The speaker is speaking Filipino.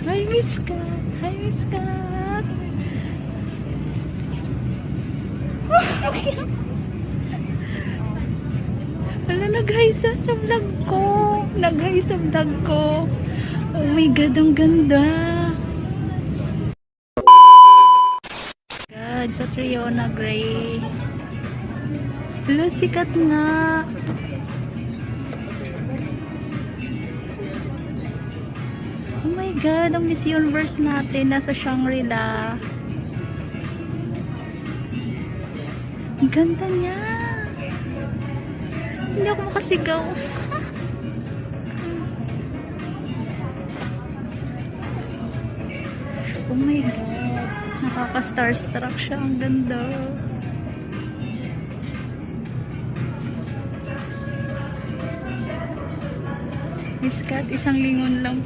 Hi, Miss Kat. Hi, Miss Kat. Wala, nag-hi sa vlog ko. Nag-hi sa vlog ko. Oh my God, ang ganda. God, Catriona Gray. Hello, sikat nga. Oh my God, ang Miss Universe natin nasa Shangri-La. Ang ganda niya. Hindi ako makasigaw. Oh my God. Nakaka-starstruck siya. Ang ganda. Miss Kat, isang lingon lang